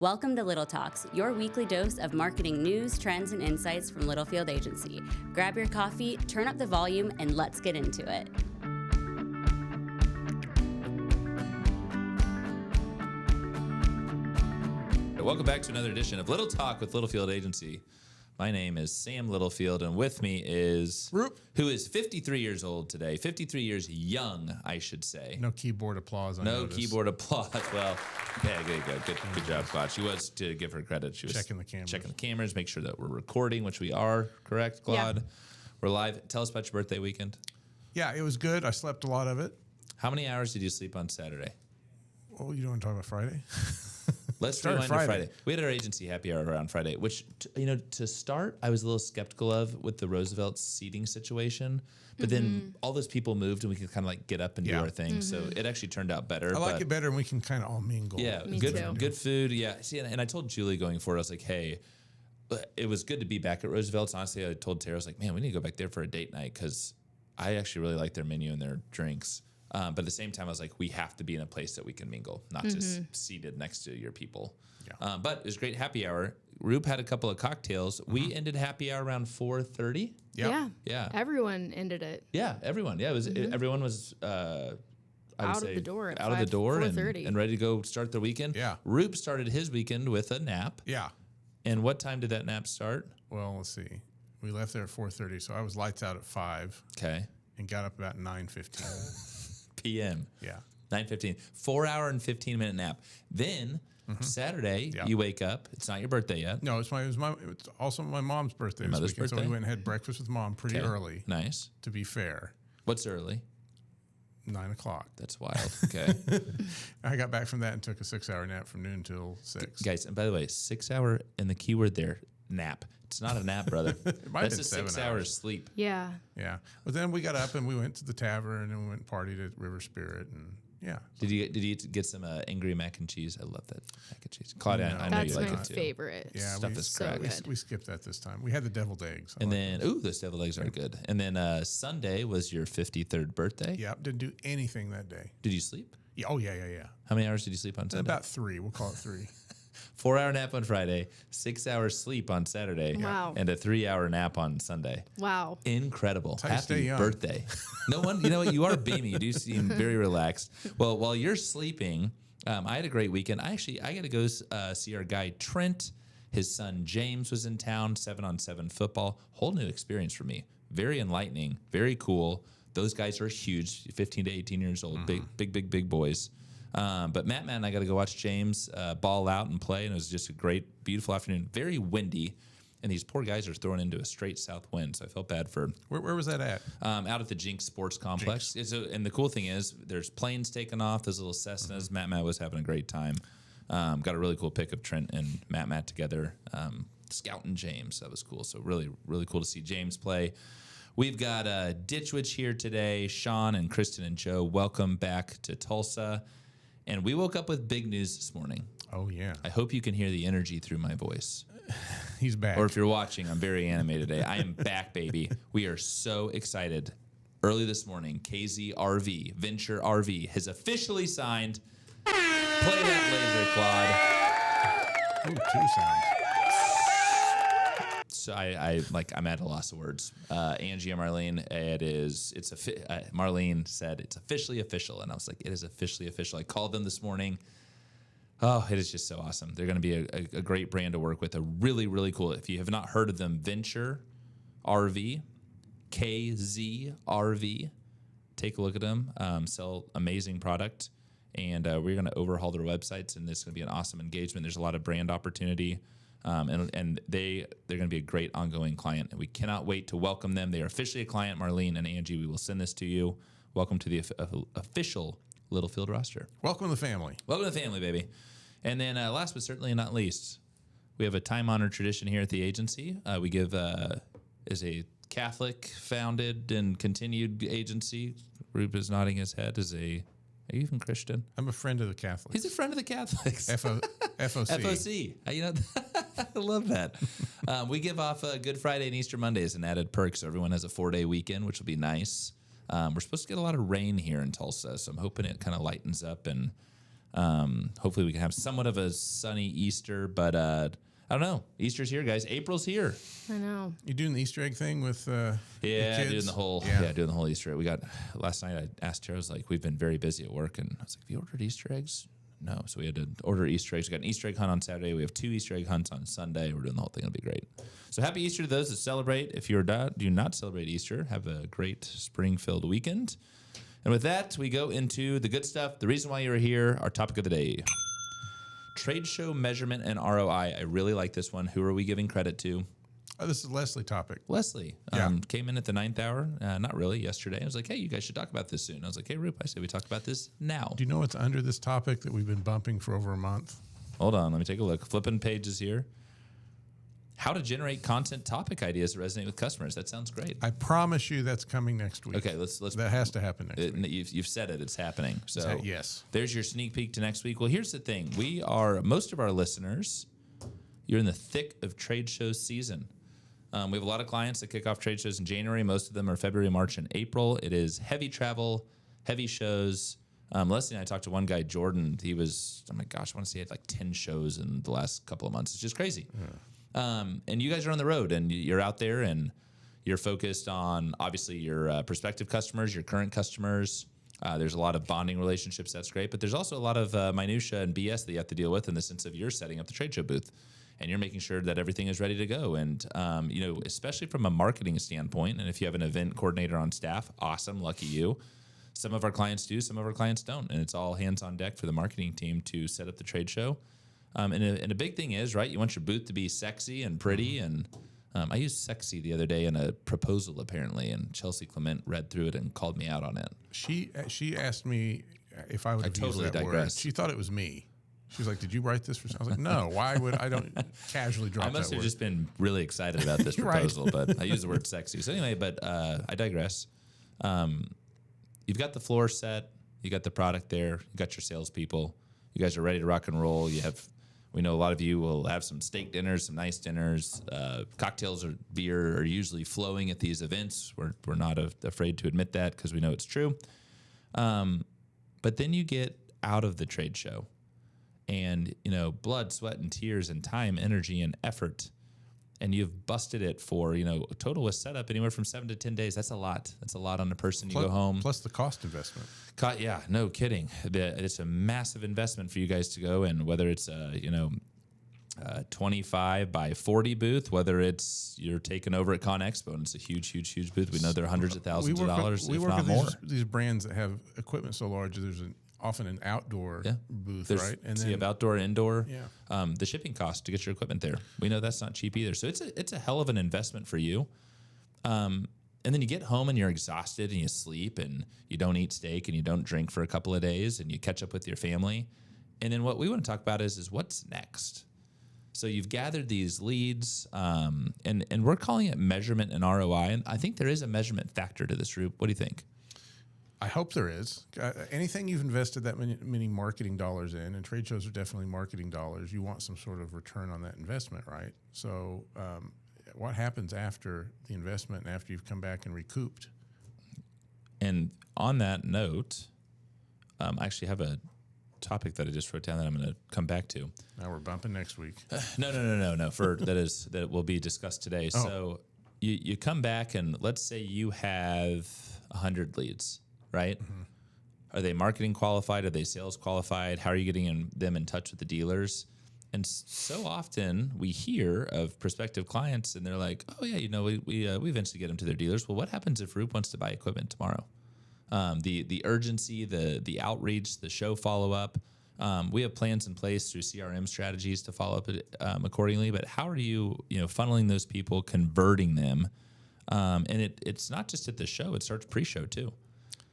Welcome to Little Talks, your weekly dose of marketing news, trends, and insights from Littlefield Agency. Grab your coffee, turn up the volume, and let's get into it. Welcome back to another edition of Little Talk with Littlefield Agency. My name is Sam Littlefield, and with me is Roop, who is 53 years old today. 53 years young, I should say. no keyboard applause. No keyboard applause. Well, yeah, good job, Claude. She was, to give her credit, she was Checking the cameras. make sure that we're recording, which we are. Correct, Claude? Yeah. We're live. Tell us about your birthday weekend. Yeah, it was good. I slept a lot of it. How many hours did you sleep on Saturday? Oh, you don't want to talk about Friday? Let's rewind to Friday. We had our agency happy hour around Friday, which, to start, I was a little skeptical of with the Roosevelt seating situation. But then all those people moved and we could kind of like get up and do our thing. So it actually turned out better. I like it better and we can kind of all mingle. Yeah, good food. Yeah. See, and I told Julie going forward, I was like, hey, it was good to be back at Roosevelt's. Honestly, I told Tara, I was like, man, we need to go back there for a date night because I actually really like their menu and their drinks. But at the same time, I was like, we have to be in a place that we can mingle, not just seated next to your people. Yeah. But it was great happy hour. Roop had a couple of cocktails. We ended happy hour around 4:30. Yeah. Everyone ended it. Yeah, everyone. Yeah, it was. Everyone was out of the door at out of the door 4:30 and ready to go start their weekend. Yeah. Roop started his weekend with a nap. Yeah. And what time did that nap start? Well, let's see. We left there at 4:30, so I was lights out at 5. Okay. And got up about 9:15. PM. Yeah. 9:15. 4 hour and 15-minute nap. Then Saturday, you wake up. It's not your birthday yet. No, it's also my mom's birthday this weekend. Birthday? So we went and had breakfast with mom pretty early. Nice. To be fair. What's early? 9 o'clock. That's wild. Okay. I got back from that and took a 6-hour nap from noon till 6. Guys, and by the way, 6 hour, and the key word there, nap. It's not a nap, brother. That's a 6 hours sleep. Yeah. Yeah. But then we got up and we went to the tavern and we went and partied at River Spirit and Did you get some angry mac and cheese? I love that mac and cheese. Claudia, I know you like it too. That's my favorite. Yeah, stuff is cracked. We skipped that this time. We had the deviled eggs. And then, those deviled eggs are good. And then Sunday was your 53rd birthday. Yeah, didn't do anything that day. Did you sleep? Yeah, oh, yeah. How many hours did you sleep on Sunday? About 3. We'll call it 3. 4 hour nap on Friday, 6 hours sleep on Saturday, and a 3 hour nap on Sunday. Wow. Incredible. Happy birthday. No one, you know what? You are beaming. You do seem very relaxed. Well, while you're sleeping, I had a great weekend. I got to go see our guy, Trent. His son, James, was in town, 7-on-7 football. Whole new experience for me. Very enlightening, very cool. Those guys are huge, 15 to 18 years old, big boys. But Matt and I got to go watch James ball out and play, and it was just a great, beautiful afternoon. Very windy, and these poor guys are thrown into a straight south wind, so I felt bad for... Where was that at? Out at the Jinx Sports Complex. And the cool thing is, there's planes taking off, those little Cessnas. Matt was having a great time. Got a really cool pic of Trent and Matt together, scouting James. That was cool. So really, really cool to see James play. We've got Ditch Witch here today, Sean and Kristen and Joe. Welcome back to Tulsa. And we woke up with big news this morning. Oh, yeah. I hope you can hear the energy through my voice. He's back. Or if you're watching, I'm very animated today. I am back, baby. We are so excited. Early this morning, KZ RV, Venture RV, has officially signed. Play that laser, Claude. Ooh, 2 sounds. So I'm at a loss of words. Angie and Marlene, Marlene said it's officially official, and I was like, it is officially official. I called them this morning. Oh, it is just so awesome. They're going to be a great brand to work with. A really, really cool. If you have not heard of them, Venture RV, KZRV. Take a look at them. Sell amazing product, and we're going to overhaul their websites, and this is going to be an awesome engagement. There's a lot of brand opportunity. And they're going to be a great ongoing client, and we cannot wait to welcome them. They are officially a client. Marlene and Angie, we will send this to you. Welcome to the official Littlefield roster. Welcome to the family. Welcome to the family, baby. And then last but certainly not least, we have a time-honored tradition here at the agency. We give, as a Catholic-founded and continued agency, Roop is nodding his head, are you even Christian? I'm a friend of the Catholics. He's a friend of the Catholics. FOC. FOC. I love that. We give off Good Friday and Easter Mondays and added perks. So everyone has a 4-day weekend, which will be nice. We're supposed to get a lot of rain here in Tulsa, so I'm hoping it kind of lightens up and Hopefully we can have somewhat of a sunny Easter, but I don't know. Easter's here, guys. April's here. I know. You doing the Easter egg thing with the kids? doing the whole Easter egg. We got last night. I asked Tara, I was like, we've been very busy at work, and I was like, have you ordered Easter eggs? No, so we had to order Easter eggs. We got an Easter egg hunt on Saturday. We have 2 Easter egg hunts on Sunday. We're doing the whole thing. It'll be great. So happy Easter to those that celebrate. If you do not celebrate Easter, have a great spring-filled weekend. And with that, we go into the good stuff. The reason why you're here, our topic of the day. Trade show measurement and ROI. I really like this one. Who are we giving credit to? Oh, this is Leslie topic. Leslie came in at the 9th hour. Not really, yesterday. I was like, hey, you guys should talk about this soon. I was like, hey, Roop, I said we talk about this now. Do you know what's under this topic that we've been bumping for over a month? Hold on. Let me take a look. Flipping pages here. How to generate content topic ideas that resonate with customers. That sounds great. I promise you that's coming next week. Okay, let's. That has to happen next week. You've said it. It's happening. So yes. There's your sneak peek to next week. Well, here's the thing. Most of our listeners, you're in the thick of trade show season. We have a lot of clients that kick off trade shows in January. Most of them are February, March, and April. It is heavy travel, heavy shows. Leslie and I talked to one guy, Jordan. He was, oh my gosh, I want to say he had like 10 shows in the last couple of months. It's just crazy. Yeah. And you guys are on the road, and you're out there, and you're focused on, obviously, your prospective customers, your current customers. There's a lot of bonding relationships. That's great. But there's also a lot of minutia and BS that you have to deal with in the sense of you're setting up the trade show booth, and you're making sure that everything is ready to go. And, especially from a marketing standpoint, and if you have an event coordinator on staff, awesome, lucky you. Some of our clients do, some of our clients don't. And it's all hands on deck for the marketing team to set up the trade show. And a big thing is, right, you want your booth to be sexy and pretty. And I used sexy the other day in a proposal, apparently, and Chelsea Clement read through it and called me out on it. She asked me if I would have used that word. She thought it was me. She was like, did you write this for? I was like, no, why would I don't casually drop that word. I must have just been really excited about this proposal, but I used the word sexy. So anyway, but I digress. You've got the floor set. You got the product there. You got your salespeople. You guys are ready to rock and roll. We know a lot of you will have some steak dinners, some nice dinners. Cocktails or beer are usually flowing at these events. We're not afraid to admit that because we know it's true. But then you get out of the trade show. And, blood, sweat, and tears, and time, energy, and effort. And you've busted it for, total with setup anywhere from 7 to 10 days. That's a lot. That's a lot on a person. You go home. Plus the cost investment. Yeah, no kidding. It's a massive investment for you guys to go in, whether it's a 25 by 40 booth, whether it's you're taking over at Con Expo, and it's a huge booth. We know there are hundreds of thousands of dollars, if not more. These brands that have equipment so large, there's often an outdoor booth, right? And then you have outdoor, indoor. Yeah. The shipping cost to get your equipment there, we know that's not cheap either. So it's a hell of an investment for you. And then you get home and you're exhausted and you sleep and you don't eat steak and you don't drink for a couple of days and you catch up with your family. And then what we want to talk about is what's next. So you've gathered these leads, and we're calling it measurement and ROI. And I think there is a measurement factor to this, Roop. What do you think? I hope there is. Anything you've invested that many marketing dollars in, and trade shows are definitely marketing dollars, you want some sort of return on that investment, right? So what happens after the investment and after you've come back and recouped? And on that note, I actually have a topic that I just wrote down that I'm going to come back to. Now we're bumping next week. No. That will be discussed today. Oh. So you come back and let's say you have 100 leads. Right? Mm-hmm. Are they marketing qualified? Are they sales qualified? How are you getting them in touch with the dealers? And so often we hear of prospective clients and they're like, oh yeah, we eventually get them to their dealers. Well, what happens if Roop wants to buy equipment tomorrow? The urgency, the outreach, the show follow-up. We have plans in place through CRM strategies to follow up accordingly. But how are you funneling those people, converting them? And it's not just at the show; it starts pre-show too.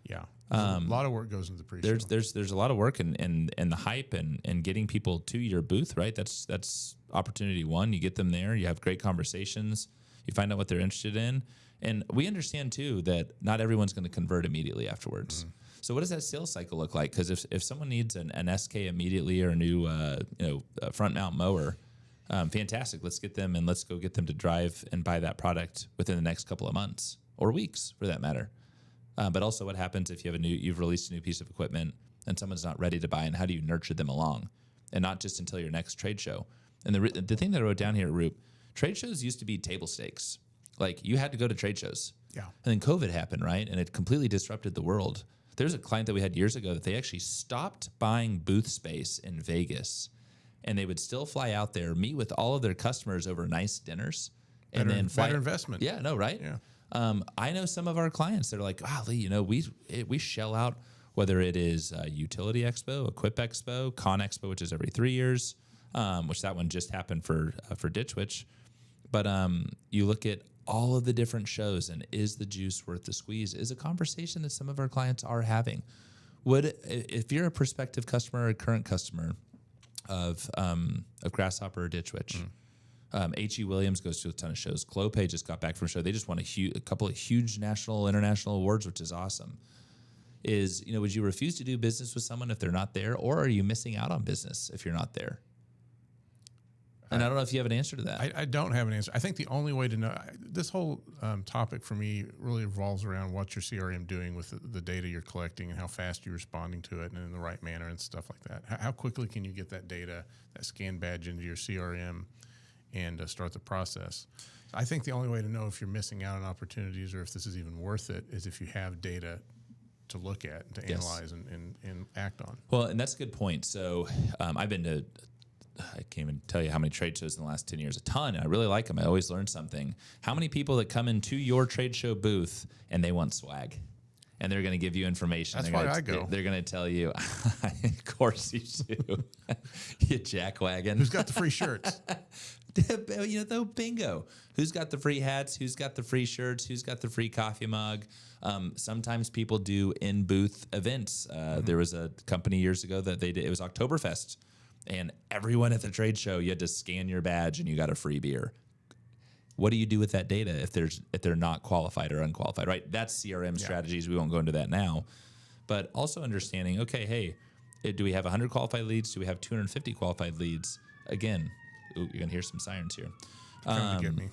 Yeah, a lot of work goes into the pre-show. There's a lot of work and the hype and getting people to your booth, right? That's opportunity one. You get them there. You have great conversations. You find out what they're interested in, and we understand too that not everyone's going to convert immediately afterwards. Mm-hmm. So what does that sales cycle look like? Because if someone needs an SK immediately or a new front mount mower, fantastic. Let's get them and let's go get them to drive and buy that product within the next couple of months or weeks, for that matter. But also, what happens if you've released a new piece of equipment? and someone's not ready to buy, and how do you nurture them along, and not just until your next trade show? And the thing that I wrote down here, Roop, trade shows used to be table stakes. Like, you had to go to trade shows. Yeah. And then COVID happened, right? And it completely disrupted the world. There's a client that we had years ago that they actually stopped buying booth space in Vegas, and they would still fly out there, meet with all of their customers over nice dinners, and then fly. Better investment. Yeah, no, right? Yeah. I know some of our clients that are like, wow, Lee, we shell out, whether it is Utility Expo, Equip Expo, Con Expo, which is every 3 years, which that one just happened for Ditch Witch. But you look at all of the different shows, and is the juice worth the squeeze? Is a conversation that some of our clients are having. If you're a prospective customer or a current customer of Grasshopper or Ditch Witch, H.E. Williams goes to a ton of shows. Clopay just got back from a show. They just won a couple of huge national, international awards, which is awesome. Would you refuse to do business with someone if they're not there, or are you missing out on business if you're not there? And I don't know if you have an answer to that. I don't have an answer. I think the only way to know this whole topic for me really revolves around what your CRM doing with the data you're collecting and how fast you're responding to it and in the right manner and stuff like that. How quickly can you get that data, that scan badge into your CRM and start the process? I think the only way to know if you're missing out on opportunities or if this is even worth it is if you have data to look at and to analyze and act on. Well, and that's a good point. So I've been to, I can't even tell you how many trade shows in the last 10 years, a ton. And I really like them. I always learn something. How many people that come into your trade show booth and they want swag? And they're going to give you information. That's why I go. They're going to tell you, of course you do. You jackwagon. Who's got the free shirts? Bingo. Who's got the free hats? Who's got the free shirts? Who's got the free coffee mug? Sometimes people do in-booth events. There was a company years ago that they did. It was Oktoberfest. And everyone at the trade show, you had to scan your badge and you got a free beer. What do you do with that data if they're not qualified or unqualified, right? That's CRM strategies. We won't go into that now. But also understanding, okay, hey, do we have 100 qualified leads? Do we have 250 qualified leads? Again, you're going to hear some sirens here. Come to get me.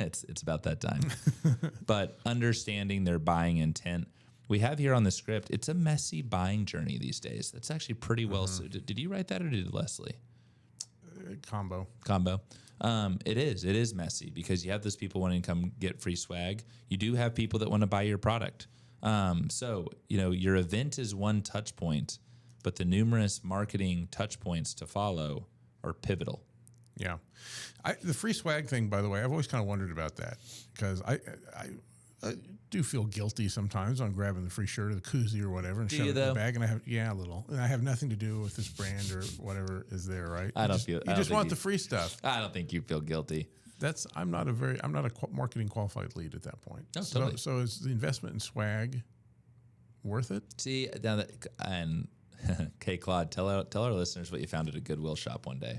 It's about that time. But understanding their buying intent. We have here on the script, it's a messy buying journey these days. That's actually pretty well suited. Did you write that or did Leslie? Combo. It is messy because you have those people wanting to come get free swag. You do have people that want to buy your product. So, your event is one touch point, but the numerous marketing touch points to follow are pivotal. Yeah. The free swag thing, by the way, I've always kind of wondered about that because I do feel guilty sometimes on grabbing the free shirt or the koozie or whatever and shoving it in the bag. And a little. And I have nothing to do with this brand or whatever is there, right? You just want the free stuff. I don't think you feel guilty. I'm not a marketing qualified lead at that point. No, totally. So is the investment in swag worth it? See, okay, Claude, tell our listeners what you found at a Goodwill shop one day.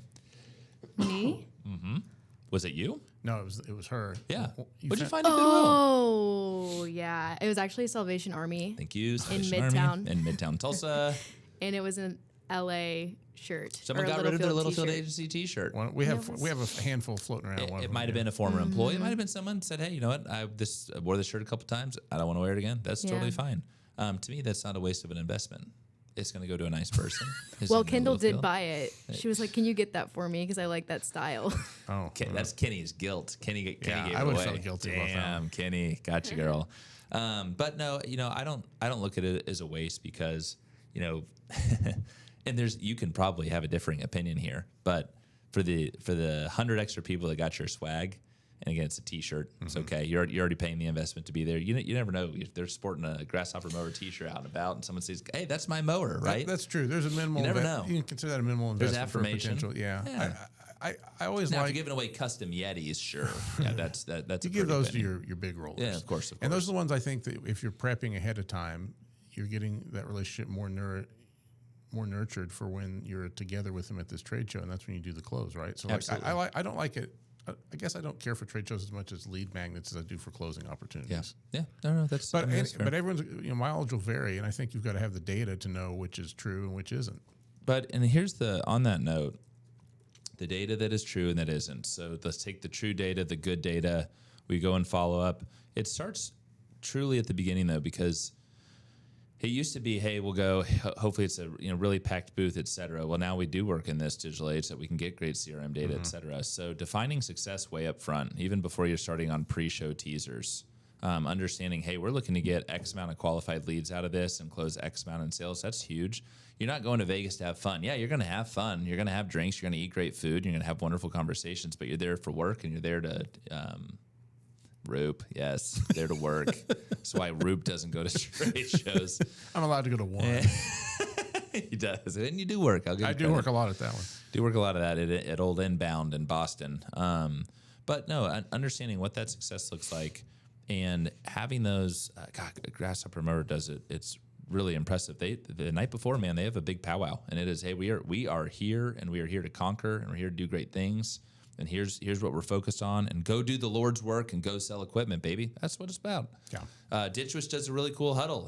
Me? Mm-hmm. Was it you? No, it was her. Yeah. What'd you find at Goodwill? Oh, yeah. It was actually Salvation Army. Thank you. Salvation Army Midtown. In Midtown Tulsa. And it was an LA shirt. Someone got rid of their Littlefield Agency t-shirt. Well, we have a handful floating around. It might have been a former employee. It might have been someone said, hey, you know what? I wore this shirt a couple times. I don't want to wear it again. That's totally fine. To me, that's not a waste of an investment. It's going to go to a nice person. Well, Kendall did buy it. She was like, can you get that for me? Because I like that style. Oh, okay, that's Kenny's guilt. Kenny gave it away. I would feel guilty about that. Damn, Kenny. Got you, girl. But no, I don't look at it as a waste because, and you can probably have a differing opinion here, but for the 100 extra people that got your swag, and again, it's a T-shirt. It's okay. You're already paying the investment to be there. You never know if they're sporting a Grasshopper mower T-shirt out and about, and someone says, "Hey, that's my mower," right? That's true. There's a minimal. You never know. You can consider that a minimal investment. There's affirmation. For potential. Yeah. I always now, like if you're giving away custom Yetis, sure. Yeah, that's you give those to your big rollers. Yeah, of course. And those are the ones I think that if you're prepping ahead of time, you're getting that relationship more nurtured for when you're together with them at this trade show, and that's when you do the close, right? So I don't like it. I guess I don't care for trade shows as much as lead magnets as I do for closing opportunities. Yeah. No, that's. But everyone's mileage will vary, and I think you've got to have the data to know which is true and which isn't. And here's on that note, the data that is true and that isn't. So let's take the true data, the good data. We go and follow up. It starts truly at the beginning though, because It used to be, hey, we'll go. Hopefully, it's a really packed booth, et cetera. Well, now we do work in this digital age that we can get great CRM data, et cetera. So defining success way up front, even before you're starting on pre-show teasers, understanding, hey, we're looking to get X amount of qualified leads out of this and close X amount in sales. That's huge. You're not going to Vegas to have fun. Yeah, you're going to have fun. You're going to have drinks. You're going to eat great food. You're going to have wonderful conversations. But you're there for work, and you're there to Roop, yes, there to work. That's why Roop doesn't go to trade shows. I'm allowed to go to one. He does, and you do work. I do work a lot at that one. Do work a lot of that at Old Inbound in Boston. But no, understanding what that success looks like and having those. God, Grasshopper Mower does it. It's really impressive. The night before, man, they have a big powwow, and it is, hey, we are here, and we are here to conquer, and we're here to do great things. And here's what we're focused on, and go do the Lord's work and go sell equipment, baby. That's what it's about. Yeah. Ditch Witch does a really cool huddle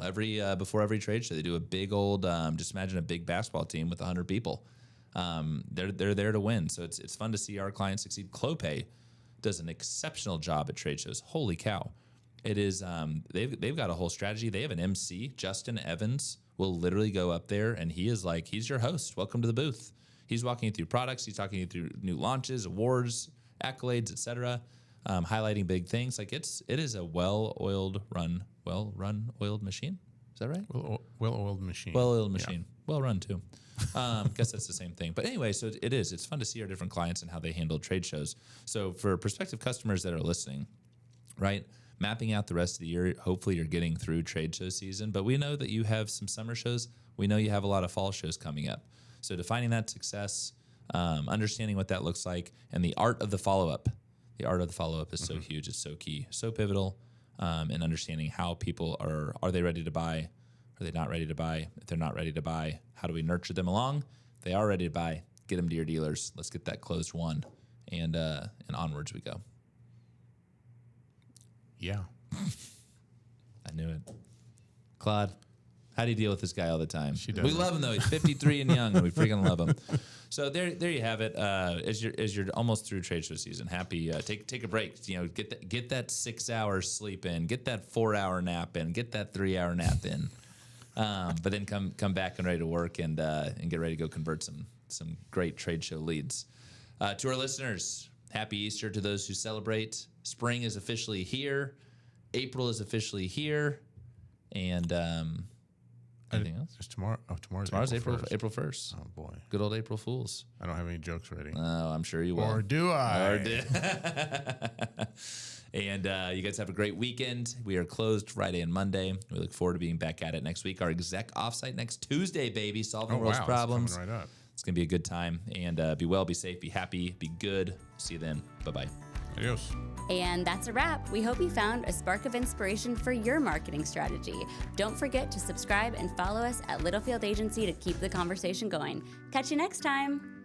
before every trade show. They do a big old, just imagine a big basketball team with 100 people. They're there to win, so it's fun to see our clients succeed. Clopay does an exceptional job at trade shows. Holy cow! It is they've got a whole strategy. They have an MC, Justin Evans, will literally go up there, and he's your host. Welcome to the booth. He's walking you through products. He's talking you through new launches, awards, accolades, etc., highlighting big things. Like it is a well-oiled machine. Is that right? Well-oiled machine. Well-oiled machine. Yeah. Well-run too. Guess that's the same thing. But anyway, so it is. It's fun to see our different clients and how they handle trade shows. So for prospective customers that are listening, right, mapping out the rest of the year, hopefully you're getting through trade show season. But we know that you have some summer shows. We know you have a lot of fall shows coming up. So defining that success, understanding what that looks like, and the art of the follow-up. The art of the follow-up is so huge. It's so key, so pivotal, and understanding how people are they ready to buy? Are they not ready to buy? If they're not ready to buy, how do we nurture them along? If they are ready to buy, get them to your dealers. Let's get that closed won, and onwards we go. Yeah. I knew it. Claude, how do you deal with this guy all the time? We love him though. He's 53 and young, and we freaking love him. So there you have it. As you're almost through trade show season, happy take a break. Get that 6 hours sleep in, get that 4 hour nap in, get that 3 hour nap in. But then come back and ready to work and get ready to go convert some great trade show leads. To our listeners, happy Easter to those who celebrate. Spring is officially here. April is officially here, and. Anything else? It's tomorrow. Oh, tomorrow's April 1st. Oh, boy. Good old April Fools. I don't have any jokes ready. Oh, I'm sure you will. Or do I? And you guys have a great weekend. We are closed Friday and Monday. We look forward to being back at it next week. Our exec offsite next Tuesday, baby. Solving the world's problems. It's coming right up. It's going to be a good time. And be well, be safe, be happy, be good. See you then. Bye-bye. Adios. And that's a wrap. We hope you found a spark of inspiration for your marketing strategy. Don't forget to subscribe and follow us at Littlefield Agency to keep the conversation going. Catch you next time.